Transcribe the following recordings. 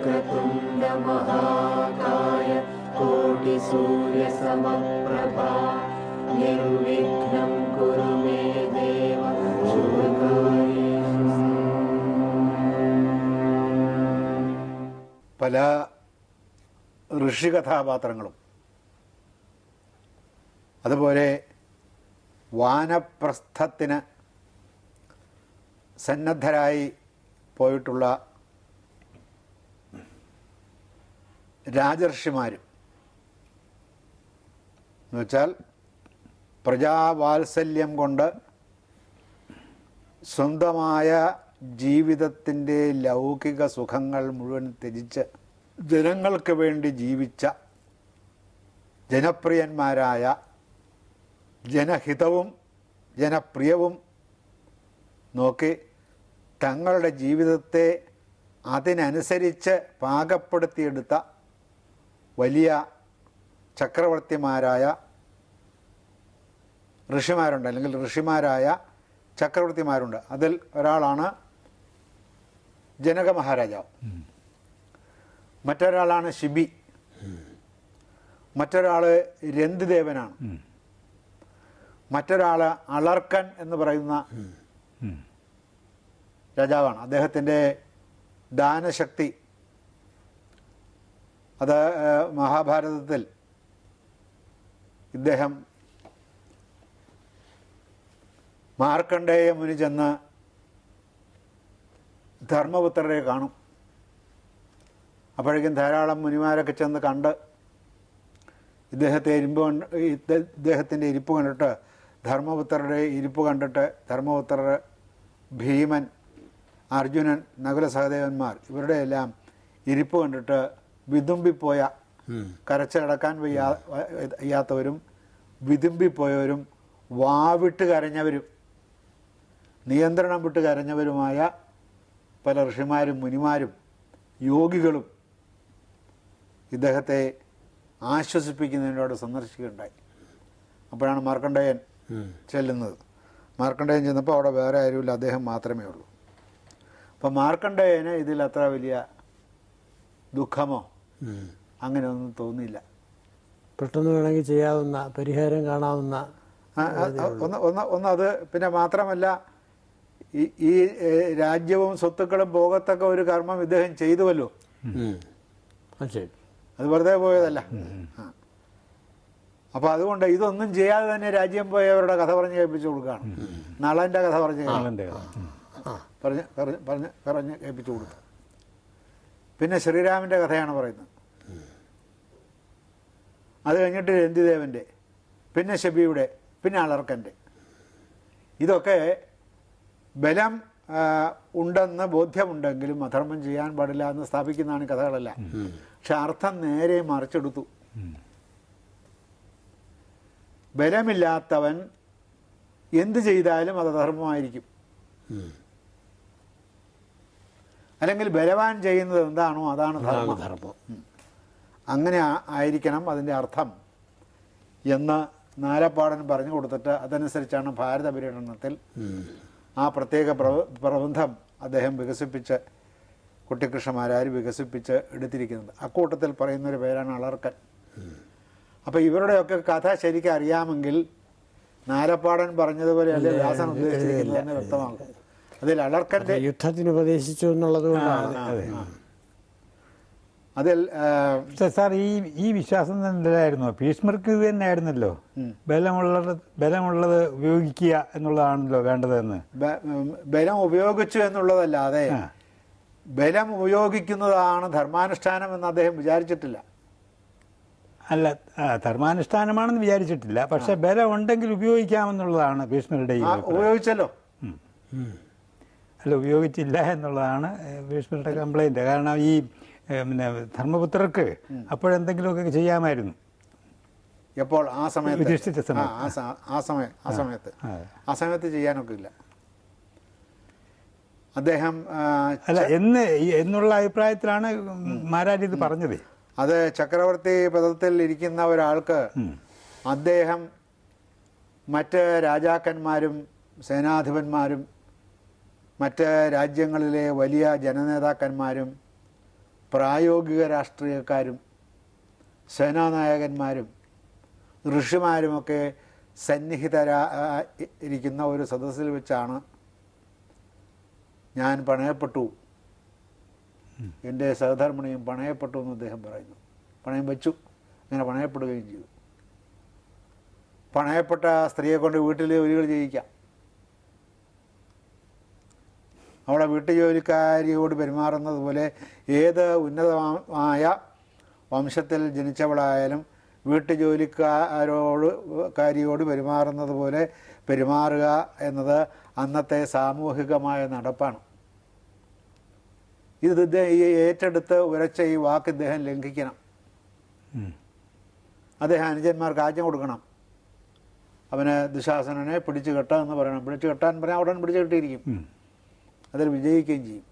वक्रतुण्डमहाकाय कोटिसूर्यसमप्रभा निर्विघ्नं कुरु मे देव शुभकार्येषु. പല ഋഷികഥാപാത്രങ്ങളും അതുപോലെ വാനപ്രസ്ഥത്തിന് സന്നദ്ധരായി പോയിട്ടുള്ള രാജർഷിമാരും എന്നുവെച്ചാൽ പ്രജാവാത്സല്യം കൊണ്ട് സ്വന്തമായ ജീവിതത്തിൻ്റെ ലൗകിക സുഖങ്ങൾ മുഴുവൻ ത്യജിച്ച് ജനങ്ങൾക്ക് വേണ്ടി ജീവിച്ച ജനപ്രിയന്മാരായ ജനഹിതവും ജനപ്രിയവും നോക്കി തങ്ങളുടെ ജീവിതത്തെ അതിനനുസരിച്ച് പാകപ്പെടുത്തിയെടുത്ത വലിയ ചക്രവർത്തിമാരായ ഋഷിമാരുണ്ട്, അല്ലെങ്കിൽ ഋഷിമാരായ ചക്രവർത്തിമാരുണ്ട്. അതിൽ ഒരാളാണ് ജനക മഹാരാജാവ്, മറ്റൊരാളാണ് ശിബി, മറ്റൊരാൾ രന്തിദേവനാണ്, മറ്റൊരാൾ അളർക്കൻ എന്ന് പറയുന്ന രാജാവാണ്. അദ്ദേഹത്തിൻ്റെ ദാനശക്തി അത് മഹാഭാരതത്തിൽ ഇദ്ദേഹം മാർക്കണ്ഡേയ മുനി ചെന്ന് ധർമ്മപുത്രരെ കാണും. അപ്പോഴേക്കും ധാരാളം മുനിമാരൊക്കെ ചെന്ന് കണ്ട് ഇദ്ദേഹത്തിൻ്റെ ഇരിപ്പ് കണ്ടിട്ട് ധർമ്മപുത്രരുടെ ഇരിപ്പ് കണ്ടിട്ട് ധർമ്മപുത്രർ, ഭീമൻ, അർജുനൻ, നകുല സഹദേവന്മാർ ഇവരുടെ എല്ലാം ഇരിപ്പ് കണ്ടിട്ട് വിതുമ്പിപ്പോയ, കരച്ചടക്കാൻ വയ്യാത്തവരും വിതുമ്പിപ്പോയവരും വാവിട്ട് കരഞ്ഞവരും നിയന്ത്രണം വിട്ട് കരഞ്ഞവരുമായ പല ഋഷിമാരും മുനിമാരും യോഗികളും ഇദ്ദേഹത്തെ ആശ്വസിപ്പിക്കുന്നതിനോട് സന്ദർശിക്കുകയുണ്ടായി. അപ്പോഴാണ് മാർക്കണ്ഡേയൻ ചെല്ലുന്നത്. മാർക്കണ്ഡേയൻ ചെന്നപ്പോൾ അവിടെ വേറെ ആരുമില്ല, അദ്ദേഹം മാത്രമേ ഉള്ളൂ. അപ്പം മാർക്കണ്ഡേയന് ഇതിൽ അത്ര വലിയ ദുഃഖമോ അങ്ങനെയൊന്നും തോന്നിയില്ല. പെട്ടെന്ന് വേണമെങ്കിൽ ചെയ്യാവുന്ന പരിഹാരം കാണാവുന്ന അത്. പിന്നെ മാത്രമല്ല, ഈ രാജ്യവും സ്വത്തുക്കളും പോകത്തക്ക ഒരു കർമ്മം ഇദ്ദേഹം ചെയ്തുവല്ലോ, അത് വെറുതെ പോയതല്ല. അപ്പോൾ അതുകൊണ്ട് ഇതൊന്നും ചെയ്യാതെ തന്നെ രാജ്യം പോയവരുടെ കഥ പറഞ്ഞ് കേൾപ്പിച്ചു കൊടുക്കുകയാണ്. നളൻ്റെ കഥ പറഞ്ഞ് കേൾപ്പിച്ചു കൊടുക്കുക. പിന്നെ ശ്രീരാമൻ്റെ കഥയാണ് പറയുന്നത്. അത് കഴിഞ്ഞിട്ട് രന്തിദേവൻ്റെ, പിന്നെ ശബിയുടെ, പിന്നെ അളർക്കൻ്റെ. ഇതൊക്കെ ബലം ഉണ്ടെന്ന് ബോധ്യമുണ്ടെങ്കിലും അധർമ്മം ചെയ്യാൻ പാടില്ല എന്ന് സ്ഥാപിക്കുന്നതാണ് കഥകളെല്ലാം. പക്ഷെ അർത്ഥം നേരെ മറിച്ചെടുത്തു. ബലമില്ലാത്തവൻ എന്ത് ചെയ്താലും അത് അധർമ്മമായിരിക്കും. അല്ലെങ്കിൽ ബലവാൻ ചെയ്യുന്നത് എന്താണോ അതാണ് ധർമ്മം. അങ്ങനെ ആയിരിക്കണം അതിൻ്റെ അർത്ഥം എന്ന് നാലപ്പാടൻ പറഞ്ഞു കൊടുത്തിട്ട് അതനുസരിച്ചാണ് ഭാരത പര്യടനത്തിൽ ആ പ്രത്യേക പ്രബന്ധം അദ്ദേഹം വികസിപ്പിച്ച്, കുട്ടിക്കൃഷ്ണമാരാർ വികസിപ്പിച്ച് എടുത്തിരിക്കുന്നത്. അക്കൂട്ടത്തിൽ പറയുന്നൊരു പേരാണ് അളർക്കൻ. അപ്പോൾ ഇവരുടെയൊക്കെ കഥ ശരിക്കും അറിയാമെങ്കിൽ നാലപ്പാടൻ പറഞ്ഞതുപോലെ അല്ലെ വ്യാസൻ ഉദ്ദേശിച്ചിരിക്കുന്നതെന്ന് വ്യക്തമാകും. അതിൽ അളർക്കൻ്റെ യുദ്ധത്തിന് ഉപദേശിച്ചു എന്നുള്ളത് കൊണ്ടാണ്. അതിൽ സാർ ഈ വിശ്വാസം തന്നെയായിരുന്നു ഭീഷ്മർക്ക് ഇത് തന്നെയായിരുന്നല്ലോ, ബലമുള്ളത് ഉപയോഗിക്കുക എന്നുള്ളതാണല്ലോ വേണ്ടതെന്ന്. ബലം ഉപയോഗിച്ചു എന്നുള്ളതല്ലാതെ ബലം ഉപയോഗിക്കുന്നതാണ് ധർമാനുഷ്ഠാനം എന്ന് അദ്ദേഹം വിചാരിച്ചിട്ടില്ല. അല്ല, ധർമാനുഷ്ഠാനമാണെന്ന് വിചാരിച്ചിട്ടില്ല. പക്ഷെ ബലം ഉണ്ടെങ്കിൽ ഉപയോഗിക്കാമെന്നുള്ളതാണ് ഭീഷ്മരുടെ. ഉപയോഗിച്ചല്ലോ. അല്ല, ഉപയോഗിച്ചില്ല എന്നുള്ളതാണ് ഭീഷ്മരുടെ കംപ്ലൈൻറ്റ്. കാരണം ഈ പിന്നെ ധർമ്മപുത്രർക്ക് അപ്പോഴെന്തെങ്കിലുമൊക്കെ ചെയ്യാമായിരുന്നു. എപ്പോൾ? ആ സമയത്ത് ആ സമയത്ത് ചെയ്യാനൊക്കെ ഇല്ല. അദ്ദേഹം അല്ല എന്നുള്ള അഭിപ്രായത്തിലാണ് മാരാരി ഇത് പറഞ്ഞത്. അത് ചക്രവർത്തി പദത്തിൽ ഇരിക്കുന്ന ഒരാൾക്ക് അദ്ദേഹം മറ്റ് രാജാക്കന്മാരും സേനാധിപന്മാരും മറ്റ് രാജ്യങ്ങളിലെ വലിയ ജനനേതാക്കന്മാരും പ്രായോഗിക രാഷ്ട്രീയക്കാരും സേനാനായകന്മാരും ഋഷിമാരുമൊക്കെ സന്നിഹിതരായിരിക്കുന്ന ഒരു സദസ്സിൽ വെച്ചാണ് ഞാൻ പണയപ്പെട്ടു, എൻ്റെ സഹധർമ്മിണിയും പണയപ്പെട്ടു എന്ന് അദ്ദേഹം പറയുന്നു. പണയം വെച്ചു, അങ്ങനെ പണയപ്പെടുകയും ചെയ്തു. പണയപ്പെട്ട സ്ത്രീയെ കൊണ്ട് വീട്ടിൽ ജോലികൾ ചെയ്യിക്കാം. അവിടെ വീട്ടുജോലിക്കാരിയോട് പെരുമാറുന്നത് പോലെ ഏത് ഉന്നതമായ വംശത്തിൽ ജനിച്ചവളായാലും കാരിയോട് പെരുമാറുന്നത് പോലെ പെരുമാറുക എന്നത് അന്നത്തെ സാമൂഹികമായ നടപ്പാണ്. ഇത് ഏറ്റെടുത്ത് ഉരച്ച ഈ വാക്ക് ഇദ്ദേഹം ലംഘിക്കണം. അദ്ദേഹം അനുജന്മാർക്ക് ആജ്ഞ കൊടുക്കണം. അവന് ദുശാസനനെ പിടിച്ചു കെട്ടുക എന്ന് പറയണം. പിടിച്ചു കെട്ടാൻ പറഞ്ഞാൽ ഉടൻ പിടിച്ചു കെട്ടിയിരിക്കും, അതിൽ വിജയിക്കുകയും ചെയ്യും.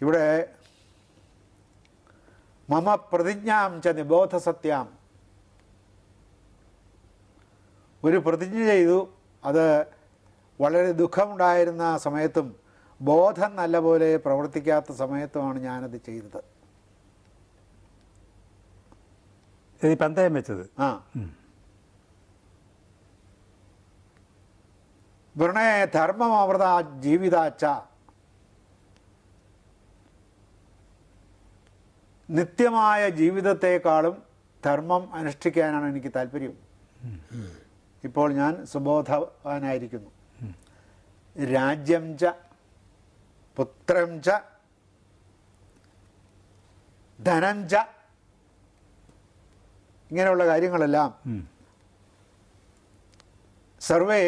ഇവിടെ മമ പ്രതിജ്ഞാം ച നിബോധസത്യാം, ഒരു പ്രതിജ്ഞ ചെയ്തു. അത് വളരെ ദുഃഖമുണ്ടായിരുന്ന സമയത്തും ബോധം നല്ലപോലെ പ്രവർത്തിക്കാത്ത സമയത്തുമാണ് ഞാനത് ചെയ്തത്. പന്തയം വെച്ചത്. ആ വൃണേ ധർമ്മമവൃത ജീവിതാച്ച, നിത്യമായ ജീവിതത്തെക്കാളും ധർമ്മം അനുഷ്ഠിക്കാനാണ് എനിക്ക് താല്പര്യം. ഇപ്പോൾ ഞാൻ സുബോധവാനായിരിക്കുന്നു. രാജ്യം ച പുത്രം ച ധനം ച, ഇങ്ങനെയുള്ള കാര്യങ്ങളെല്ലാം സർവേ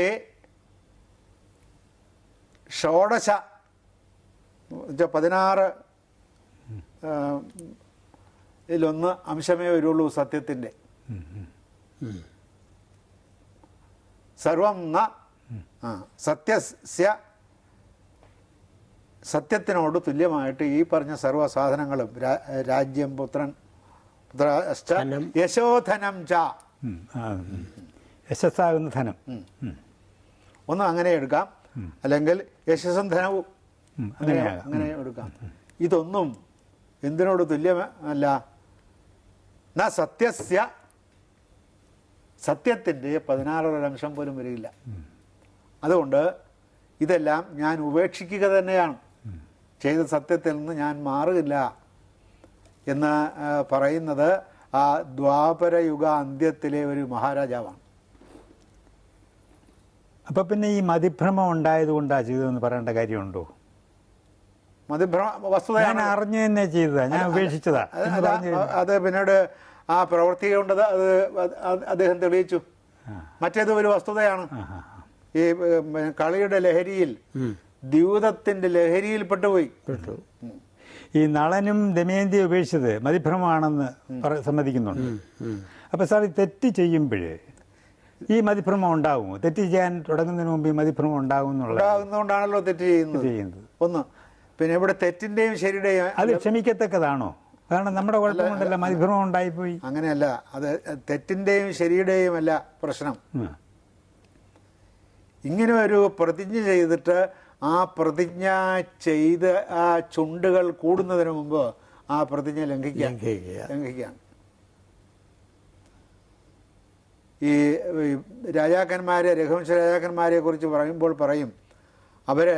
ഷോഡശ 16 ഇതിലൊന്ന് അംശമേ വരുള്ളൂ സത്യത്തിൻ്റെ. സർവം ന സത്യസ്യ, സത്യത്തിനോട് തുല്യമായിട്ട് ഈ പറഞ്ഞ സർവ്വസാധനങ്ങളും രാജ്യം പുത്രൻ പുത്രശ്ച യശോധനം ച, യശസ്സാകുന്ന ധനം, ഒന്ന് അങ്ങനെ എടുക്കാം, അല്ലെങ്കിൽ യശസ്സും ധനവും അങ്ങനെ എടുക്കാം. ഇതൊന്നും എന്തിനോട് തുല്യമല്ല? ന സത്യസ്യ, സത്യത്തിൻ്റെ 16 പോലും വരില്ല. അതുകൊണ്ട് ഇതെല്ലാം ഞാൻ ഉപേക്ഷിക്കുക തന്നെയാണ്, ചെയ്ത സത്യത്തിൽ നിന്ന് ഞാൻ മാറുകയില്ല എന്ന് പറയുന്നത് ആ ദ്വാപരയുഗ അന്ത്യത്തിലെ ഒരു മഹാരാജാവാണ്. അപ്പൊ പിന്നെ ഈ മതിഭ്രമം ഉണ്ടായതുകൊണ്ടാ ചെയ്തതെന്ന് പറയേണ്ട കാര്യമുണ്ടോ? വസ്തുത ഞാൻ അറിഞ്ഞു തന്നെ ചെയ്തതാ, ഞാൻ ഉപേക്ഷിച്ചതാ. അത് പിന്നീട് ആ പ്രവൃത്തി കൊണ്ടത് അത് അദ്ദേഹം തെളിയിച്ചു. മറ്റേത് ഒരു വസ്തുതയാണ്. ഈ കളിയുടെ ലഹരിയിൽ, ദ്യൂതത്തിന്റെ ലഹരിയിൽ പെട്ടുപോയി. ഈ നളനും ദമയന്തി ഉപേക്ഷിച്ചത് മതിഭ്രമമാണെന്ന് സമ്മതിക്കുന്നുണ്ട്. അപ്പൊ സാർ ഈ തെറ്റ് ചെയ്യുമ്പോഴേ ഈ മതിഭ്രമം ഉണ്ടാകുമോ? തെറ്റ് ചെയ്യാൻ തുടങ്ങുന്നതിന് മുമ്പ് ഈ മതിഭ്രമം ഉണ്ടാകുന്നതുകൊണ്ടാണല്ലോ തെറ്റ് ചെയ്യുന്നത്. ഒന്ന്, പിന്നെ ഇവിടെ തെറ്റിന്റെയും ശരിയുടെയും അത് ക്ഷമിക്കത്തക്കതാണോ? കാരണം നമ്മുടെ കുഴപ്പം കൊണ്ടല്ല മതിഭ്രമം ഉണ്ടായിപ്പോയി. അങ്ങനെയല്ല, അത് തെറ്റിന്റെയും ശരിയുടെയും അല്ല പ്രശ്നം. ഇങ്ങനെ ഒരു പ്രതിജ്ഞ ചെയ്തിട്ട് ആ പ്രതിജ്ഞ ചെയ്ത് ആ ചുണ്ടുകൾ കൂടുന്നതിന് മുമ്പ് ആ പ്രതിജ്ഞ ലംഘിക്കുകയാണ്. ഈ രാജാക്കന്മാരെ, രഘുവംശ രാജാക്കന്മാരെ കുറിച്ച് പറയുമ്പോൾ പറയും, അവര്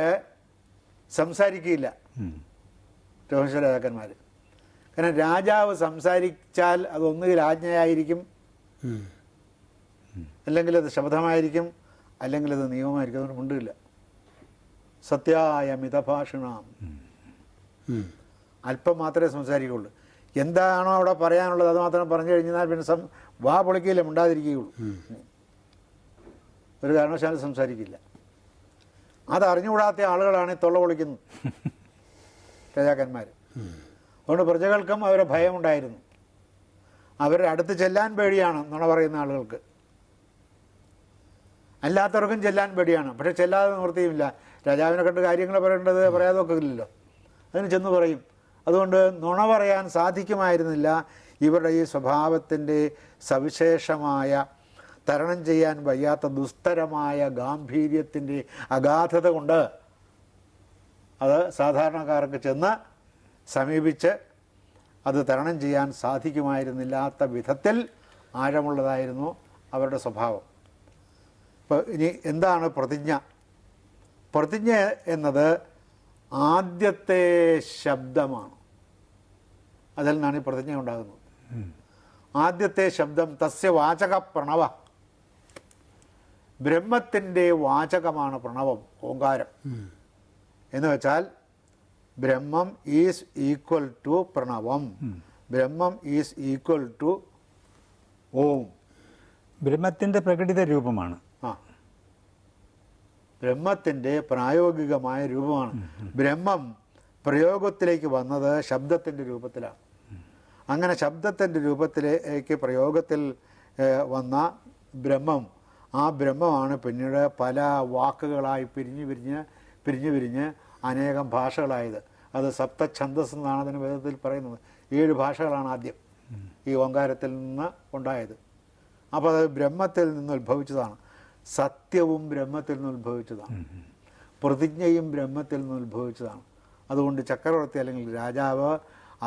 സംസാരിക്കില്ല രഘുവംശ രാജാക്കന്മാർ. കാരണം രാജാവ് സംസാരിച്ചാൽ അതൊന്നുകിൽ ആജ്ഞയായിരിക്കും, അല്ലെങ്കിൽ അത് ശബ്ദമായിരിക്കും, അല്ലെങ്കിൽ അത് നിയമമായിരിക്കും. അതുകൊണ്ട് മിണ്ടില്ല. സത്യായ മിതഭാഷണം, അല്പം മാത്രമേ സംസാരിക്കുകയുള്ളൂ. എന്താണോ അവിടെ പറയാനുള്ളത് അത് മാത്രം പറഞ്ഞു കഴിഞ്ഞാൽ പിന്നെ വാ പൊളിക്കുകയില്ല, മിണ്ടാതിരിക്കുകയുള്ളൂ. ഒരു കാരണവശാലും സംസാരിക്കില്ല. അതറിഞ്ഞുകൂടാത്ത ആളുകളാണ് തൊള്ള പൊളിക്കുന്നത് രാജാക്കന്മാർ. അതുകൊണ്ട് പ്രജകൾക്കും അവരെ ഭയമുണ്ടായിരുന്നു. അവരുടെ അടുത്ത് ചെല്ലാൻ പേടിയാണ് നുണ പറയുന്ന ആളുകൾക്ക്. അല്ലാത്തവർക്കും ചെല്ലാൻ പേടിയാണ്. പക്ഷെ ചെല്ലാതെ നിവൃത്തിയുമില്ല. രാജാവിനെ കണ്ട് കാര്യങ്ങൾ പറയേണ്ടത് പറയാതെ ഒക്കില്ലല്ലോ, അതിന് ചെന്ന് പറയും. അതുകൊണ്ട് നുണ പറയാൻ സാധിക്കുമായിരുന്നില്ല. ഇവരുടെ ഈ സ്വഭാവത്തിൻ്റെ സവിശേഷമായ, തരണം ചെയ്യാൻ വയ്യാത്ത ദുസ്തരമായ ഗാംഭീര്യത്തിൻ്റെ അഗാധത കൊണ്ട് അത് സാധാരണക്കാർക്ക് ചെന്ന് സമീപിച്ച് അത് തരണം ചെയ്യാൻ സാധിക്കുമായിരുന്നില്ലാത്ത വിധത്തിൽ ആഴമുള്ളതായിരുന്നു അവരുടെ സ്വഭാവം. ഇപ്പോൾ ഇനി എന്താണ് പ്രതിജ്ഞ? പ്രതിജ്ഞ എന്നത് ആദ്യത്തെ ശബ്ദമാണ്. അതിൽ നിന്നാണ് ഈ പ്രതിജ്ഞ ഉണ്ടാകുന്നത്. ആദ്യത്തെ ശബ്ദം തസ്യ വാചക പ്രണവ, ബ്രഹ്മത്തിൻ്റെ വാചകമാണ് പ്രണവം, ഓങ്കാരം. എന്ന് വെച്ചാൽ ബ്രഹ്മം ഈസ് ഈക്വൽ ടു പ്രണവം, ബ്രഹ്മം ഈസ് ഈക്വൽ ടു ഓം. ബ്രഹ്മത്തിൻ്റെ പ്രകടിത രൂപമാണ്. ആ, ബ്രഹ്മത്തിൻ്റെ പ്രായോഗികമായ രൂപമാണ്. ബ്രഹ്മം പ്രയോഗത്തിലേക്ക് വന്നത് ശബ്ദത്തിൻ്റെ രൂപത്തിലാണ്. അങ്ങനെ ശബ്ദത്തിൻ്റെ രൂപത്തിലേക്ക് പ്രയോഗത്തിൽ വന്ന ബ്രഹ്മം, ആ ബ്രഹ്മമാണ് പിന്നീട് പല വാക്കുകളായി പിരിഞ്ഞ് അനേകം ഭാഷകളായത്. അത് സപ്തഛന്ദസ് എന്നാണ് അതിന് വേദത്തിൽ പറയുന്നത്. 7 ഭാഷകളാണ് ആദ്യം ഈ ഓങ്കാരത്തിൽ നിന്ന് ഉണ്ടായത്. അപ്പോൾ അത് ബ്രഹ്മത്തിൽ നിന്ന് ഉത്ഭവിച്ചതാണ്. സത്യവും ബ്രഹ്മത്തിൽ നിന്ന് ഉത്ഭവിച്ചതാണ്. പ്രതിജ്ഞയും ബ്രഹ്മത്തിൽ നിന്ന് ഉത്ഭവിച്ചതാണ്. അതുകൊണ്ട് ചക്രവർത്തി അല്ലെങ്കിൽ രാജാവ്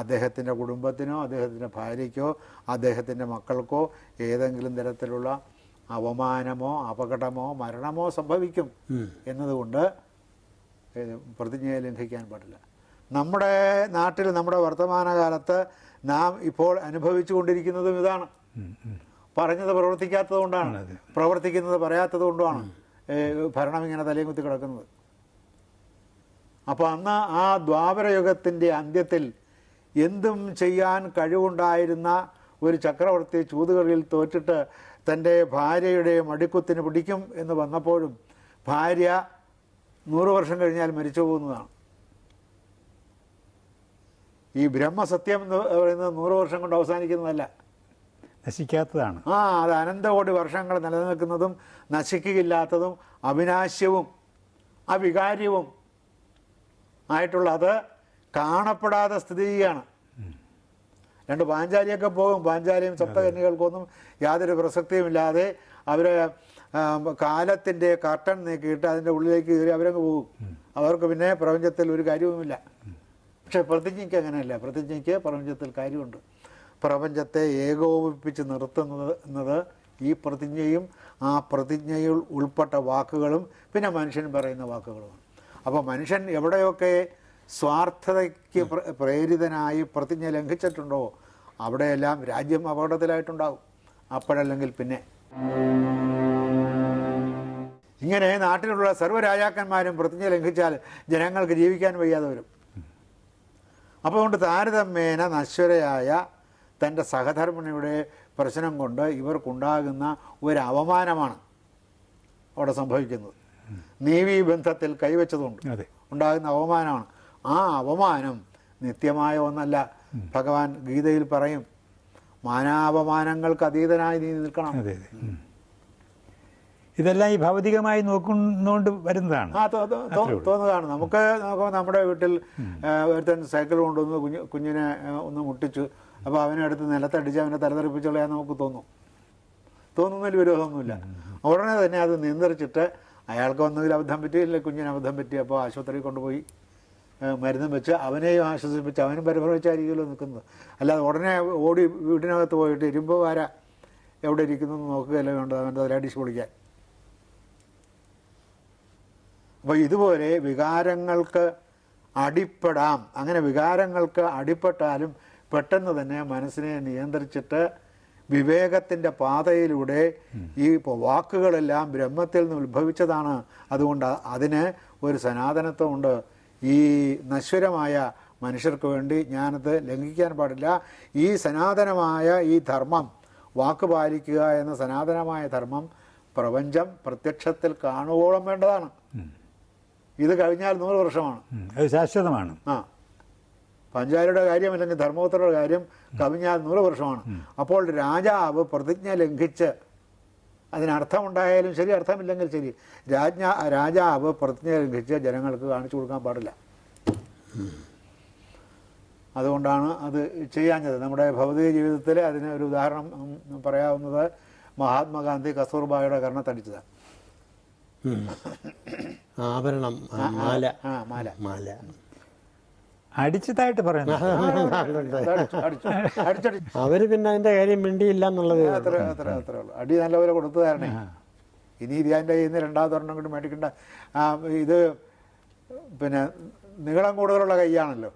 അദ്ദേഹത്തിൻ്റെ കുടുംബത്തിനോ അദ്ദേഹത്തിൻ്റെ ഭാര്യയ്ക്കോ അദ്ദേഹത്തിൻ്റെ മക്കൾക്കോ ഏതെങ്കിലും തരത്തിലുള്ള അവമാനമോ അപകടമോ മരണമോ സംഭവിക്കും എന്നതുകൊണ്ട് പ്രതിജ്ഞയെ ലംഘിക്കാൻ പാടില്ല. നമ്മുടെ നാട്ടിൽ നമ്മുടെ വർത്തമാനകാലത്ത് നാം ഇപ്പോൾ അനുഭവിച്ചു കൊണ്ടിരിക്കുന്നതും ഇതാണ്. പറഞ്ഞത് പ്രവർത്തിക്കാത്തത് കൊണ്ടാണ്, പ്രവർത്തിക്കുന്നത് പറയാത്തത് കൊണ്ടുമാണ് ഭരണം ഇങ്ങനെ തലയും കുത്തി കിടക്കുന്നത്. അപ്പോൾ അന്ന് ആ ദ്വാപരയുഗത്തിൻ്റെ അന്ത്യത്തിൽ എന്തും ചെയ്യാൻ കഴിവുണ്ടായിരുന്ന ഒരു ചക്രവർത്തി ചൂതുകളിൽ തോറ്റിട്ട് തൻ്റെ ഭാര്യയുടെ മടിക്കുത്തിന് പിടിക്കും എന്ന് വന്നപ്പോഴും ഭാര്യ 100 വർഷം കഴിഞ്ഞാൽ മരിച്ചു പോകുന്നതാണ്. ഈ ബ്രഹ്മസത്യം എന്ന് പറയുന്നത് 100 വർഷം കൊണ്ട് അവസാനിക്കുന്നതല്ല, നശിക്കാത്തതാണ്. അത് അനന്തകോടി വർഷങ്ങൾ നിലനിൽക്കുന്നതും നശിക്കുകയില്ലാത്തതും അവിനാശ്യവും അവികാര്യവും ആയിട്ടുള്ള, അത് കാണപ്പെടാതെ സ്ഥിതി ചെയ്യുകയാണ്. 2 പാഞ്ചാലിയൊക്കെ പോകും. പാഞ്ചാലിയും സപ്തകന്യകൾക്കൊന്നും യാതൊരു പ്രസക്തിയുമില്ലാതെ അവർ കാലത്തിൻ്റെ കർട്ടൻ നീക്കിയിട്ട് അതിൻ്റെ ഉള്ളിലേക്ക് കയറി അവരങ്ങ് പോകും. അവർക്ക് പിന്നെ പ്രപഞ്ചത്തിൽ ഒരു കാര്യവുമില്ല. പക്ഷേ പ്രതിജ്ഞയ്ക്ക് അങ്ങനെയല്ല. പ്രതിജ്ഞയ്ക്ക് പ്രപഞ്ചത്തിൽ കാര്യമുണ്ട്. പ്രപഞ്ചത്തെ ഏകോപിപ്പിച്ച് നിർത്തുന്നത് ഈ പ്രതിജ്ഞയും ആ പ്രതിജ്ഞയിൽ ഉൾപ്പെട്ട വാക്കുകളും പിന്നെ മനുഷ്യൻ പറയുന്ന വാക്കുകളുമാണ്. അപ്പോൾ മനുഷ്യൻ എവിടെയൊക്കെ സ്വാർത്ഥതയ്ക്ക് പ്രേരിതനായി പ്രതിജ്ഞ ലംഘിച്ചിട്ടുണ്ടോ അവിടെയെല്ലാം രാജ്യം അപകടത്തിലായിട്ടുണ്ടാവും. അപ്പോഴല്ലെങ്കിൽ പിന്നെ ഇങ്ങനെ നാട്ടിലുള്ള സർവ്വരാജാക്കന്മാരും പ്രതിജ്ഞ ലംഘിച്ചാൽ ജനങ്ങൾക്ക് ജീവിക്കാൻ വയ്യാതെ വരും. അപ്പോൾ അതുകൊണ്ട് താരതമ്യേന നശ്വരയായ തൻ്റെ സഹധർമ്മിണിയുടെ പ്രശ്നം കൊണ്ട് ഇവർക്കുണ്ടാകുന്ന ഒരു അവമാനമാണ് അവിടെ സംഭവിക്കുന്നത്. നീവീ ബന്ധത്തിൽ കൈവച്ചതുകൊണ്ട് ഉണ്ടാകുന്ന അവമാനമാണ്. ആ അവമാനം നിത്യമായ ഒന്നല്ല. ഭഗവാൻ ഗീതയിൽ പറയും, മാനാപമാനങ്ങൾക്ക് അതീതനായി നീ നിൽക്കണം. ഇതെല്ലാം ഈ ഭൗതികമായി നോക്കുന്നോണ്ട് വരുന്നതാണ്. തോന്നുന്നതാണ്. നമുക്ക് നമ്മുടെ വീട്ടിൽ ഒരുത്തൻ സൈക്കിൾ കൊണ്ടുവന്ന് കുഞ്ഞിനെ ഒന്ന് മുട്ടിച്ചു. അപ്പോൾ അവനെ അടുത്ത് നിലത്തടിച്ച് അവനെ തലതെറിപ്പിച്ചുകളയാൻ നമുക്ക് തോന്നുന്നതിൽ വിരോധമൊന്നുമില്ല. ഉടനെ തന്നെ അത് നിയന്ത്രിച്ചിട്ട് അയാൾക്ക് ഒന്നുകിൽ അബദ്ധം പറ്റി, അല്ലെങ്കിൽ കുഞ്ഞിന് അബദ്ധം പറ്റി. അപ്പോൾ ആശുപത്രിയിൽ കൊണ്ടുപോയി മരുന്നും വെച്ച് അവനെയും ആശ്വസിപ്പിച്ച് അവനും പരിഭ്രമിച്ചായിരിക്കുമല്ലോ നിൽക്കുന്നത്. അല്ലാതെ ഉടനെ ഓടി വീടിനകത്ത് പോയിട്ട് ഇരുമ്പ് വാര എവിടെ ഇരിക്കുന്നു എന്ന് നോക്കുകയല്ല വേണ്ടത്, അവൻ്റെ അതിലടിച്ച് പൊളിക്കാൻ. അപ്പോൾ ഇതുപോലെ വികാരങ്ങൾക്ക് അടിപ്പെടാം. അങ്ങനെ വികാരങ്ങൾക്ക് അടിപ്പെട്ടാലും പെട്ടെന്ന് തന്നെ മനസ്സിനെ നിയന്ത്രിച്ചിട്ട് വിവേകത്തിൻ്റെ പാതയിലൂടെ ഈ വാക്കുകളെല്ലാം ബ്രഹ്മത്തിൽ നിന്ന് ഉത്ഭവിച്ചതാണ്. അതുകൊണ്ട് അതിന് ഒരു സനാതനത്വമുണ്ട്. ഈ നശ്വരമായ മനുഷ്യർക്ക് വേണ്ടി ഞാനത് ലംഘിക്കാൻ പാടില്ല. ഈ സനാതനമായ ഈ ധർമ്മം, വാക്ക് പാലിക്കുക എന്ന സനാതനമായ ധർമ്മം പ്രപഞ്ചം പ്രത്യക്ഷത്തിൽ കാണുവോളം വേണ്ടതാണ്. ഇത് കഴിഞ്ഞാൽ 100 വർഷമാണ്, അത് ശാശ്വതമാണ്. പഞ്ചാരിയുടെ കാര്യം അല്ലെങ്കിൽ ധർമ്മപുത്രയുടെ കാര്യം കവിഞ്ഞാൽ 100 വർഷമാണ്. അപ്പോൾ രാജാവ് പ്രതിജ്ഞ ലംഘിച്ച്, അതിനർത്ഥമുണ്ടായാലും ശരി അർത്ഥമില്ലെങ്കിൽ ശരി, രാജാവ് പ്രതിജ്ഞ ലംഘിച്ച് ജനങ്ങൾക്ക് കാണിച്ചു കൊടുക്കാൻ പാടില്ല. അതുകൊണ്ടാണ് അത് ചെയ്യാഞ്ഞത്. നമ്മുടെ ഭൗതിക ജീവിതത്തിൽ അതിന് ഒരു ഉദാഹരണം പറയാവുന്നത് മഹാത്മാഗാന്ധി കസ്തൂർബായുടെ കർണത്തടിച്ചതാണ്. ആഭരണം, മാല. മാല. അടിച്ചതായിട്ട് പറയുന്നു. അടിച്ചടിച്ചു അവര് പിന്നെ അതിന്റെ കാര്യം മിണ്ടിയില്ല എന്നുള്ളത് അത്രേ ഉള്ളൂ. അടി നല്ലപോലെ കൊടുത്തു തരണേ. ഇനി ഇത് അതിൻ്റെ കയ്യിൽ നിന്ന് രണ്ടാമതൊരെണ്ണം കൊണ്ട് മേടിക്കണ്ട. ഇത് പിന്നെ നീളം കൂടുതലുള്ള കൈയാണല്ലോ,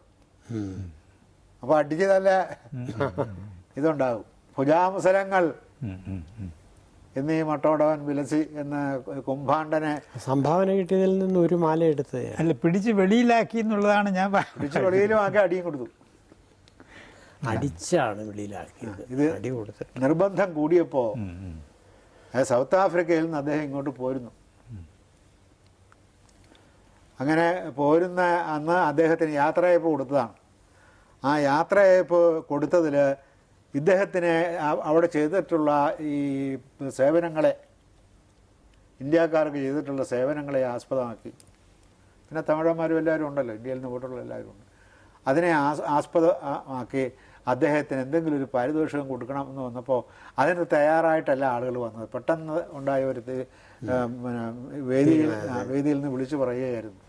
അപ്പോൾ അടിച്ച് നല്ല ഇതുണ്ടാകും. ഭുജാമസലങ്ങൾ എന്നീ മട്ടോടവൻ വിലസി എന്ന കുംഭാണ്ഡനെ സംഭാവന കിട്ടിയതിൽ നിന്ന് ഒരു മാല എടുത്ത് അല്ല, പിടിച്ച് വെളിയിലാക്കി എന്നുള്ളതാണ് ഞാൻ പിടിച്ച് വെളിയിലും ആക്കി അടിയും കൊടുത്തു. അടിച്ചാണ് വെളിയിലാക്കിയത്. ഇത് അടി കൊടുത്ത് നിർബന്ധം കൂടിയപ്പോൾ സൗത്ത് ആഫ്രിക്കയിൽ നിന്ന് അദ്ദേഹം ഇങ്ങോട്ട് പോരുന്നു. അങ്ങനെ പോരുന്ന അന്ന് അദ്ദേഹത്തിന് യാത്രയയപ്പ് കൊടുത്തതാണ്. ആ യാത്രയയപ്പ് കൊടുത്തതിൽ ഇദ്ദേഹത്തിന് അവിടെ ചെയ്തിട്ടുള്ള ഈ സേവനങ്ങളെ, ഇന്ത്യക്കാർക്ക് ചെയ്തിട്ടുള്ള സേവനങ്ങളെ ആസ്പദമാക്കി, പിന്നെ തമിഴന്മാരും എല്ലാവരും ഉണ്ടല്ലോ, ഇന്ത്യയിൽ നിന്ന് പോയിട്ടുള്ള എല്ലാവരും ഉണ്ട്, അതിനെ ആസ്പദമാക്കി അദ്ദേഹത്തിന് എന്തെങ്കിലും ഒരു പാരിതോഷികം കൊടുക്കണം എന്ന് വന്നപ്പോൾ അതിന് തയ്യാറായിട്ടല്ല ആളുകൾ വന്നത്. പെട്ടെന്ന് ഉണ്ടായ ഒരു വേദിയിൽ നിന്ന് വിളിച്ചു പറയുകയായിരുന്നു.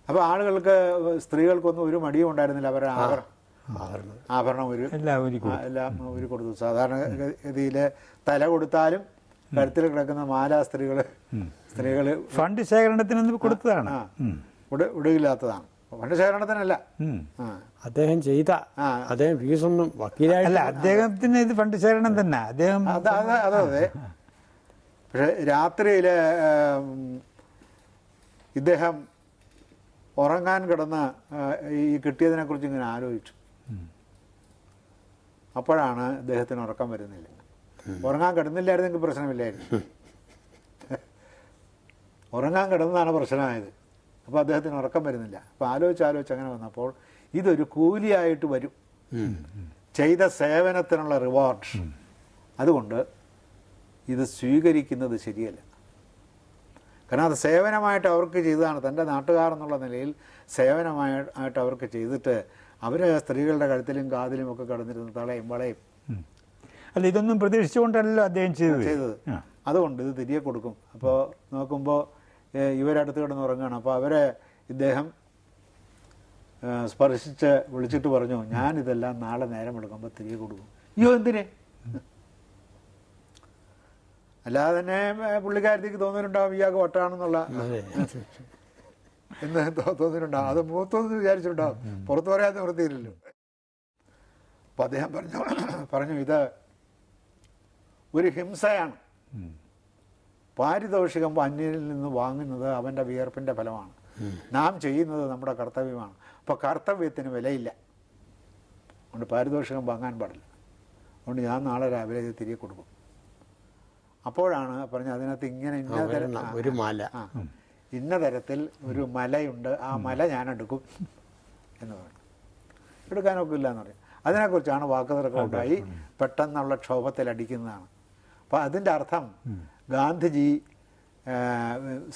അപ്പോൾ ആളുകൾക്ക്, സ്ത്രീകൾക്കൊന്നും ഒരു മടിയും ഉണ്ടായിരുന്നില്ല. അവരുടെ ആഭരണം എല്ലാം ഒരു കൊടുത്തു. സാധാരണ ഗതിയിൽ തല കൊടുത്താലും കഴുത്തിൽ കിടക്കുന്ന മാല സ്ത്രീകൾ ഫണ്ട് ശേഖരണത്തിന് കൊടുത്തതാണ്, ഉടുകില്ലാത്തതാണ്. ഫണ്ട് ശേഖരണത്തിനല്ല അദ്ദേഹം ചെയ്ത, അദ്ദേഹം ഫീസൊന്നും വക്കീലായില്ല, അദ്ദേഹത്തിന് ഇത് ഫണ്ട് ശേഖരണം തന്നെ. അദ്ദേഹം അതെ. പക്ഷെ രാത്രിയിൽ ഇദ്ദേഹം ഉറങ്ങാൻ കിടന്ന് ഈ കിട്ടിയതിനെ കുറിച്ച് ഇങ്ങനെ ആലോചിച്ചു. അപ്പോഴാണ് അദ്ദേഹത്തിന് ഉറക്കം വരുന്നില്ല. ഉറങ്ങാൻ കിടന്നില്ലായിരുന്നെങ്കിൽ പ്രശ്നമില്ലായിരുന്നു, ഉറങ്ങാൻ കിടന്നതാണ് പ്രശ്നമായത്. അപ്പോൾ അദ്ദേഹത്തിന് ഉറക്കം വരുന്നില്ല. അപ്പോൾ ആലോചിച്ച് അങ്ങനെ വന്നപ്പോൾ ഇതൊരു കൂലിയായിട്ട് വരും, ചെയ്ത സേവനത്തിനുള്ള റിവാർഡ്. അതുകൊണ്ട് ഇത് സ്വീകരിക്കുന്നത് ശരിയല്ല. കാരണം അത് സേവനമായിട്ട് അവർക്ക് ചെയ്തതാണ്. തൻ്റെ നാട്ടുകാർ എന്നുള്ള നിലയിൽ സേവനമായിട്ട് അവർക്ക് ചെയ്തിട്ട് അവർ സ്ത്രീകളുടെ കഴുത്തിലും കാതിലും ഒക്കെ കടന്നിരുന്ന തളയും വളയും. അല്ല, ഇതൊന്നും പ്രതീക്ഷിച്ചുകൊണ്ടല്ലോ അദ്ദേഹം ചെയ്തത്. അതുകൊണ്ട് ഇത് തിരികെ കൊടുക്കും. അപ്പോൾ നോക്കുമ്പോൾ ഇവരടുത്ത് കിടന്ന് ഉറങ്ങുകയാണ്. അപ്പോൾ അവരെ ഇദ്ദേഹം സ്പർശിച്ച് വിളിച്ചിട്ട് പറഞ്ഞു, ഞാനിതെല്ലാം നാളെ നേരം എടുക്കുമ്പോൾ തിരികെ കൊടുക്കും. അയ്യോ, എന്തിനെ? അല്ലാതെ തന്നെ പുള്ളിക്കാരത്തേക്ക് തോന്നിയിട്ടുണ്ടാവും ഇയാൾക്ക് വട്ടാണെന്നുള്ള എന്ന് തോന്നിയിട്ടുണ്ടാവും. അത് മൂത്തൊന്ന് വിചാരിച്ചിട്ടുണ്ടാവും, പുറത്തു പറയാൻ നിവൃത്തിയില്ലല്ലോ. അപ്പം അദ്ദേഹം പറഞ്ഞു ഇത് ഒരു ഹിംസയാണ്. പാരിതോഷികം അന്യനിൽ നിന്ന് വാങ്ങുന്നത് അവൻ്റെ വിയർപ്പിൻ്റെ ഫലമാണ്. നാം ചെയ്യുന്നത് നമ്മുടെ കർത്തവ്യമാണ്. അപ്പോൾ കർത്തവ്യത്തിന് വിലയില്ല, അതുകൊണ്ട് പാരിതോഷികം വാങ്ങാൻ പാടില്ല. അതുകൊണ്ട് ഞാൻ നാളെ രാവിലെ ഇത് തിരികെ കൊടുക്കും. അപ്പോഴാണ് പറഞ്ഞത് അതിനകത്ത് ഇങ്ങനെ ഒരു മാല, ഇന്ന തരത്തിൽ ഒരു മലയുണ്ട്, ആ മല ഞാൻ എടുക്കും എന്ന് പറഞ്ഞു. എടുക്കാനൊക്കെ ഇല്ല എന്ന് പറഞ്ഞു. അതിനെക്കുറിച്ചാണ് വാക്കുതർക്കം ഉണ്ടായി, പെട്ടെന്നുള്ള ക്ഷോഭത്തിൽ അടിക്കുന്നതാണ്. അപ്പം അതിൻ്റെ അർത്ഥം ഗാന്ധിജി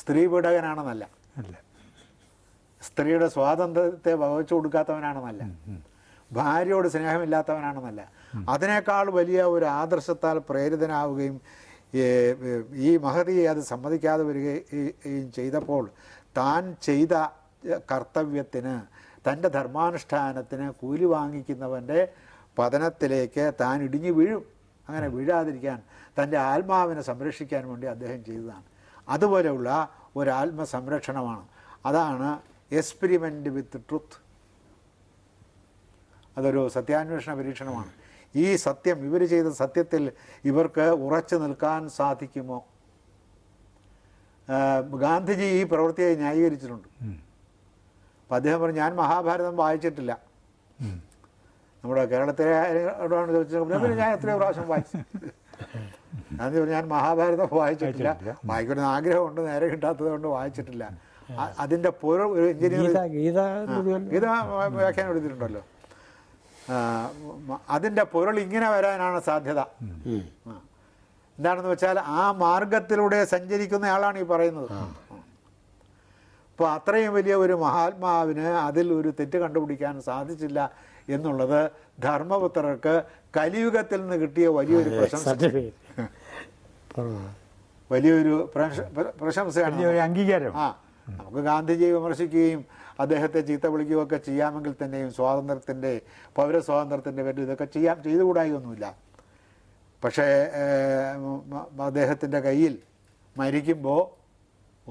സ്ത്രീ പീഡകനാണെന്നല്ല, സ്ത്രീയുടെ സ്വാതന്ത്ര്യത്തെ വകവെച്ചു കൊടുക്കാത്തവനാണെന്നല്ല, ഭാര്യയോട് സ്നേഹമില്ലാത്തവനാണെന്നല്ല, അതിനേക്കാൾ വലിയ ഒരു ആദർശത്താൽ പ്രേരിതനാവുകയും ഈ മഹതിയെ അത് സമ്മതിക്കാതെ വരികയും ചെയ്തപ്പോൾ താൻ ചെയ്ത കർത്തവ്യത്തിന്, തൻ്റെ ധർമാനുഷ്ഠാനത്തിന് കൂലി വാങ്ങിക്കുന്നവൻ്റെ പതനത്തിലേക്ക് താൻ ഇടിഞ്ഞു വീഴും. അങ്ങനെ വീഴാതിരിക്കാൻ, തൻ്റെ ആത്മാവിനെ സംരക്ഷിക്കാൻ വേണ്ടി അദ്ദേഹം ചെയ്തതാണ്. അതുപോലെയുള്ള ഒരു ആത്മസംരക്ഷണമാണ്. അതാണ് എക്സ്പെരിമെൻ്റ് വിത്ത് ട്രുത്ത്. അതൊരു സത്യാന്വേഷണ പരീക്ഷണമാണ്. ഈ സത്യം, ഇവർ ചെയ്ത സത്യത്തിൽ ഇവർക്ക് ഉറച്ചു നിൽക്കാൻ സാധിക്കുമോ? ഗാന്ധിജി ഈ പ്രവൃത്തിയെ ന്യായീകരിച്ചിട്ടുണ്ട്. അപ്പം അദ്ദേഹം പറഞ്ഞു, ഞാൻ മഹാഭാരതം വായിച്ചിട്ടില്ല. നമ്മുടെ കേരളത്തിലോടാണ് ചോദിച്ചത്, ഞാൻ എത്രയോ പ്രാവശ്യം വായിച്ചു. ഗാന്ധി പറഞ്ഞു, ഞാൻ മഹാഭാരതം വായിച്ചിട്ടില്ല, വായിക്കണമെന്ന് ആഗ്രഹമുണ്ട്, നേരെ കിട്ടാത്തത് കൊണ്ട് വായിച്ചിട്ടില്ല. അതിൻ്റെ പൊരുൾ ഒരു എഞ്ചിനീയർ ഗീത വ്യാഖ്യാനം എഴുതിയിട്ടുണ്ടല്ലോ. അതിൻ്റെ പൊരുൾ ഇങ്ങനെ വരാനാണ് സാധ്യത. എന്താണെന്ന് വെച്ചാൽ ആ മാർഗത്തിലൂടെ സഞ്ചരിക്കുന്നയാളാണ് ഈ പറയുന്നത്. അപ്പോൾ അത്രയും വലിയ ഒരു മഹാത്മാവിന് അതിൽ ഒരു തെറ്റ് കണ്ടുപിടിക്കാൻ സാധിച്ചില്ല എന്നുള്ളത് ധർമ്മപുത്രർക്ക് കലിയുഗത്തിൽ നിന്ന് കിട്ടിയ വലിയൊരു വലിയൊരു പ്രശംസയാണ്, അംഗീകാരം. നമുക്ക് ഗാന്ധിജിയെ വിമർശിക്കുകയും അദ്ദേഹത്തെ ചീത്ത വിളിക്കുകയൊക്കെ ചെയ്യാമെങ്കിൽ തന്നെയും സ്വാതന്ത്ര്യത്തിൻ്റെ പൗരസ്വാതന്ത്ര്യത്തിൻ്റെ പേരിൽ ഇതൊക്കെ ചെയ്തുകൂടായൊന്നുമില്ല. പക്ഷേ അദ്ദേഹത്തിൻ്റെ കയ്യിൽ മരിക്കുമ്പോൾ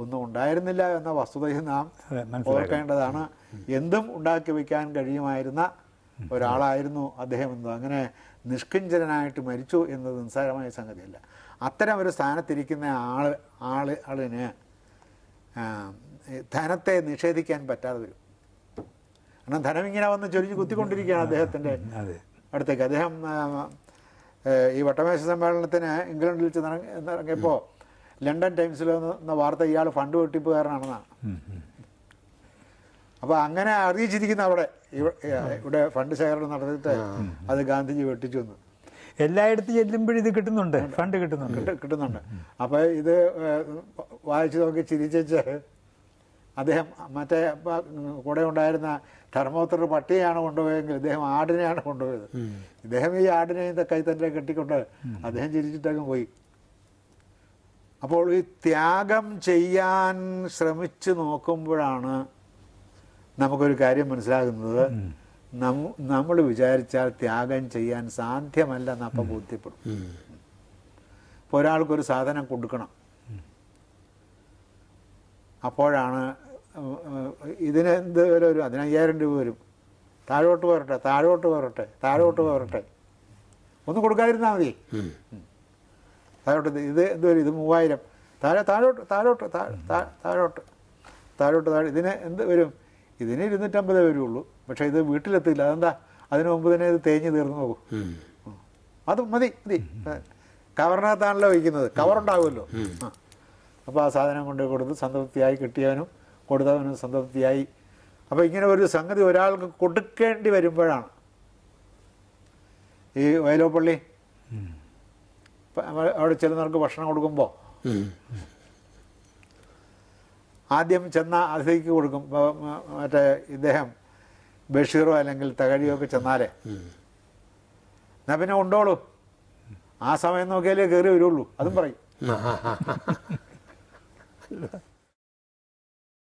ഒന്നും ഉണ്ടായിരുന്നില്ല എന്ന വസ്തുതയും നാം ഓർക്കേണ്ടതാണ്. എന്തും ഉണ്ടാക്കി വയ്ക്കാൻ കഴിയുമായിരുന്ന ഒരാളായിരുന്നു അദ്ദേഹം എന്നത്. അങ്ങനെ നിഷ്കിഞ്ചനായിട്ട് മരിച്ചു എന്നത് നിസ്സാരമായ സംഗതിയല്ല. അത്തരം ഒരു സ്ഥാനത്തിരിക്കുന്ന ആളിന് ധനത്തെ നിഷേധിക്കാൻ പറ്റാതെ വരും. കാരണം ധനം ഇങ്ങനെ വന്ന് ചൊരിഞ്ഞ് കുത്തിക്കൊണ്ടിരിക്കുകയാണ് അദ്ദേഹത്തിൻ്റെ അടുത്തേക്ക്. അദ്ദേഹം ഈ വട്ടമേശ സമ്മേളനത്തിന് ഇംഗ്ലണ്ടിൽ ചെന്നിറങ്ങിയപ്പോൾ ലണ്ടൻ ടൈംസിൽ വന്ന വാർത്ത ഇയാൾ ഫണ്ട് വെട്ടിപ്പുകാരനാണെന്നാണ്. അപ്പോൾ അങ്ങനെ അറിയിച്ചിരിക്കുന്ന ഇവിടെ ഫണ്ട് ശേഖരണം നടത്തിയിട്ട് അത് ഗാന്ധിജി വെട്ടിച്ചു വന്നു. എല്ലായിടത്തും ചെല്ലുമ്പോഴും ഇത് കിട്ടുന്നുണ്ട്, ഫണ്ട് കിട്ടുന്നുണ്ട്. അപ്പോൾ ഇത് വായിച്ചു നോക്കി ചിരിച്ച് അദ്ദേഹം മറ്റേ കൂടെ ഉണ്ടായിരുന്ന ധർമ്മപുത്ര പട്ടിയെയാണ് കൊണ്ടുപോയെങ്കിൽ ഇദ്ദേഹം ആടിനെയാണ് കൊണ്ടുപോയത്. ഇദ്ദേഹം ഈ ആടിനെയും കൈത്തന്നെ കെട്ടിക്കൊണ്ട് അദ്ദേഹം ചിരിച്ചിട്ടങ്ങ് പോയി. അപ്പോൾ ഈ ത്യാഗം ചെയ്യാൻ ശ്രമിച്ചു നോക്കുമ്പോഴാണ് നമുക്കൊരു കാര്യം മനസ്സിലാകുന്നത്. നമ്മൾ വിചാരിച്ചാൽ ത്യാഗം ചെയ്യാൻ സാധ്യമല്ല എന്നപ്പം ബോധ്യപ്പെടും. ഇപ്പോൾ ഒരാൾക്കൊരു സാധനം കൊടുക്കണം, അപ്പോഴാണ് ഇതിന് എന്ത് വില വരും? 15,000 രൂപ വരും. താഴോട്ട് പോരട്ടെ ഒന്ന് കൊടുക്കാതിരുന്നാൽ മതി. താഴോട്ട് ഇത് എന്ത് വരും? ഇത് 3000. താഴോട്ട് ഇതിന് എന്ത് വരും? ഇതിന് 250 വരുള്ളൂ. പക്ഷേ ഇത് വീട്ടിലെത്തില്ല. അതെന്താ? അതിന് മുമ്പ് തന്നെ ഇത് തേഞ്ഞ് തീർന്നു പോകും. അത് മതി. കവറിനകത്താണല്ലോ വയ്ക്കുന്നത്, കവറുണ്ടാകുമല്ലോ. അപ്പോൾ ആ സാധനം കൊണ്ട് കൊടുത്ത് സംതൃപ്തിയായി, കിട്ടിയവനും കൊടുത്തവനും സംതൃപ്തിയായി. അപ്പോൾ ഇങ്ങനെ ഒരു സംഗതി ഒരാൾക്ക് കൊടുക്കേണ്ടി വരുമ്പോഴാണ് ഈ വയലോപ്പള്ളി അവിടെ ചെല്ലുന്നവർക്ക് ഭക്ഷണം കൊടുക്കുമ്പോൾ ആദ്യം ചെന്ന അതിഥിക്ക് കൊടുക്കും. മറ്റേ ഇദ്ദേഹം ബഷീറോ അല്ലെങ്കിൽ തകഴിയോ ഒക്കെ ചെന്നാലേ എന്നാ പിന്നെ കൊണ്ടോളൂ, ആ സമയം നോക്കിയാലേ കയറി വരുള്ളൂ, അതും പറയും.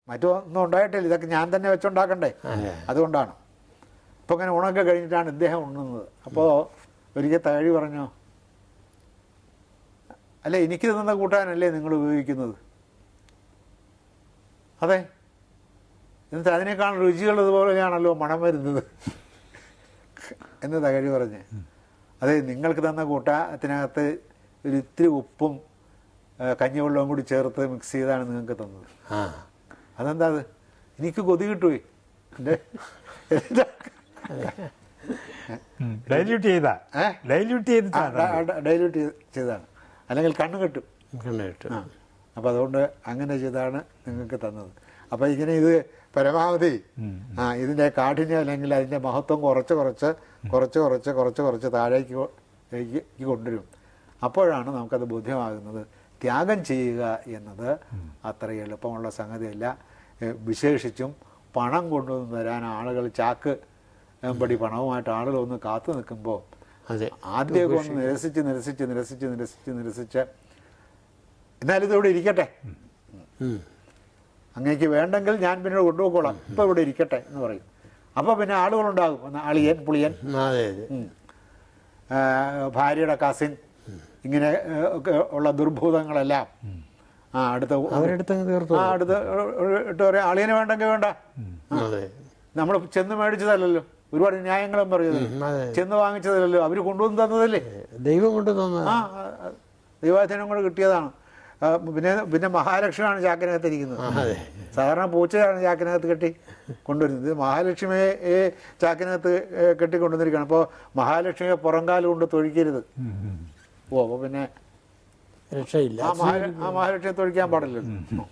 മറ്റൊന്നും ഉണ്ടായിട്ടില്ല, ഇതൊക്കെ ഞാൻ തന്നെ വെച്ചുണ്ടാക്കണ്ടേ, അതുകൊണ്ടാണ്. അപ്പോൾ അങ്ങനെ ഊണൊക്കെ കഴിഞ്ഞിട്ടാണ് ഇദ്ദേഹം ഉണ്ണുന്നത്. അപ്പോൾ ഒരിക്കൽ തകഴി പറഞ്ഞു, അല്ലേ എനിക്ക് തന്ന കൂട്ടാനല്ലേ നിങ്ങൾ ഉപയോഗിക്കുന്നത്? അതെ, എന്നിട്ട് അതിനേക്കാൾ രുചിയുള്ളതുപോലെയാണല്ലോ മണം വരുന്നത് എന്ന് തകഴി പറഞ്ഞ്. അതെ, നിങ്ങൾക്ക് തന്ന കൂട്ടാത്തിനകത്ത് ഒരു ഇത്തിരി ഉപ്പും കഞ്ഞിവെള്ളവും കൂടി ചേർത്ത് മിക്സ് ചെയ്താണ് നിങ്ങൾക്ക് തന്നത്. അതെന്താ? അത് എനിക്ക് കൊതി കിട്ടുപോയി. ഡൈല്യൂട്ട് ചെയ്താണ്, അല്ലെങ്കിൽ കണ്ണ് കെട്ടും. അപ്പം അതുകൊണ്ട് അങ്ങനെ ചെയ്താണ് നിങ്ങൾക്ക് തന്നത്. അപ്പം ഇങ്ങനെ ഇത് പരമാവധി ഇതിൻ്റെ കാഠിന്യം അല്ലെങ്കിൽ അതിൻ്റെ മഹത്വം കുറച്ച് താഴേക്ക് കൊണ്ടുവരും. അപ്പോഴാണ് നമുക്കത് ബോധ്യമാകുന്നത്. ത്യാഗം ചെയ്യുക എന്നത് അത്ര എളുപ്പമുള്ള സംഗതിയല്ല. വിശേഷിച്ചും പണം കൊണ്ടുവന്ന് തരാൻ ആളുകൾ ചാക്ക് പടി പണവുമായിട്ട് ആളുകൾ ഒന്ന് കാത്തു നിൽക്കുമ്പോൾ ആദ്യമൊക്കെ ഒന്ന് നിരസിച്ച് എന്നാലും ഇതിവിടെ ഇരിക്കട്ടെ, അങ്ങേക്ക് വേണ്ടെങ്കിൽ ഞാൻ പിന്നീട് കൊണ്ടുപോയിക്കോളാം, ഇപ്പം ഇവിടെ ഇരിക്കട്ടെ എന്ന് പറയും. അപ്പോൾ പിന്നെ ആളുകളുണ്ടാകും, അളിയൻ പുളിയൻ, ഭാര്യയുടെ കസിൻ, ഇങ്ങനെ ഒക്കെ ഉള്ള ദുർഭൂതങ്ങളെല്ലാം അടുത്ത് ഇട്ട് പറയാം, അളിയന് വേണ്ടെങ്കിൽ വേണ്ട, നമ്മൾ ചെന്ന് മേടിച്ചതല്ലല്ലോ, ഒരുപാട് ന്യായങ്ങളും പറയുന്നത്, ചെന്ന് വാങ്ങിച്ചതല്ലല്ലോ, അവർ കൊണ്ടുവന്ന് തന്നതല്ലേ, ദൈവം കൊണ്ടുതന്ന, ദൈവാധീനം കൊണ്ട് കിട്ടിയതാണ്. പിന്നെ മഹാലക്ഷ്മിയാണ് ചാക്കിനകത്ത് ഇരിക്കുന്നത്. സാധാരണ പൂച്ചയാണ് ചാക്കിനകത്ത് കെട്ടി കൊണ്ടുവരുന്നത്. മഹാലക്ഷ്മിയെ ചാക്കിനകത്ത് കെട്ടിക്കൊണ്ടുവന്നിരിക്കുകയാണ്. അപ്പോൾ മഹാലക്ഷ്മിയെ പുറംകാല് കൊണ്ട് തൊഴിക്കരുത്. അപ്പോൾ പിന്നെ രക്ഷയില്ല, ആ മഹാലക്ഷ്മിയെ തൊഴിക്കാൻ പാടില്ലല്ലോ.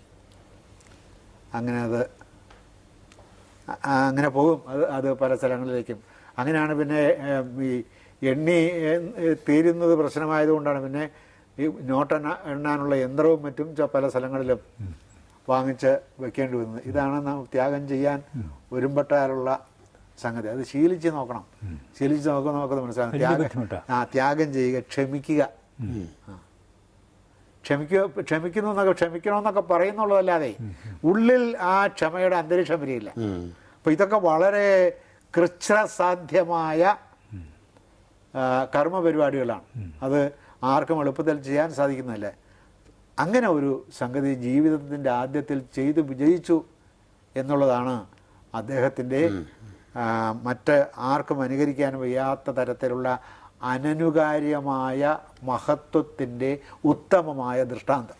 അങ്ങനെ പോകും അത് പല സ്ഥലങ്ങളിലേക്കും. അങ്ങനെയാണ് പിന്നെ ഈ എണ്ണി തീരുന്നത് പ്രശ്നമായതുകൊണ്ടാണ് പിന്നെ ഈ എണ്ണാനുള്ള യന്ത്രവും മറ്റും പല സ്ഥലങ്ങളിലും വാങ്ങിച്ച് വെക്കേണ്ടി വരുന്നത്. ഇതാണ് നാം ത്യാഗം ചെയ്യാൻ ഒരുമ്പെട്ടാലുള്ള സംഗതി. അത് ശീലിച്ച് നോക്കണം. നമുക്കത് മനസ്സിലാകും. ത്യാഗം ചെയ്യുക, ക്ഷമിക്കുക. ക്ഷമിക്കണമെന്നൊക്കെ പറയുന്നുള്ളതല്ലാതെ ഉള്ളിൽ ആ ക്ഷമയുടെ അന്തരീക്ഷം വരികയില്ല. അപ്പോൾ ഇതൊക്കെ വളരെ കൃച്ഛസാധ്യമായ കർമ്മപരിപാടികളാണ്. അത് ആർക്കും എളുപ്പത്തിൽ ചെയ്യാൻ സാധിക്കുന്നതല്ല. അങ്ങനെ ഒരു സംഗതി ജീവിതത്തിൻ്റെ ആദ്യത്തിൽ ചെയ്തു വിജയിച്ചു എന്നുള്ളതാണ് അദ്ദേഹത്തിൻ്റെ മറ്റ് ആർക്കും അനുകരിക്കാൻ വയ്യാത്ത തരത്തിലുള്ള അനനുകാര്യമായ മഹത്വത്തിൻ്റെ ഉത്തമമായ ദൃഷ്ടാന്തം.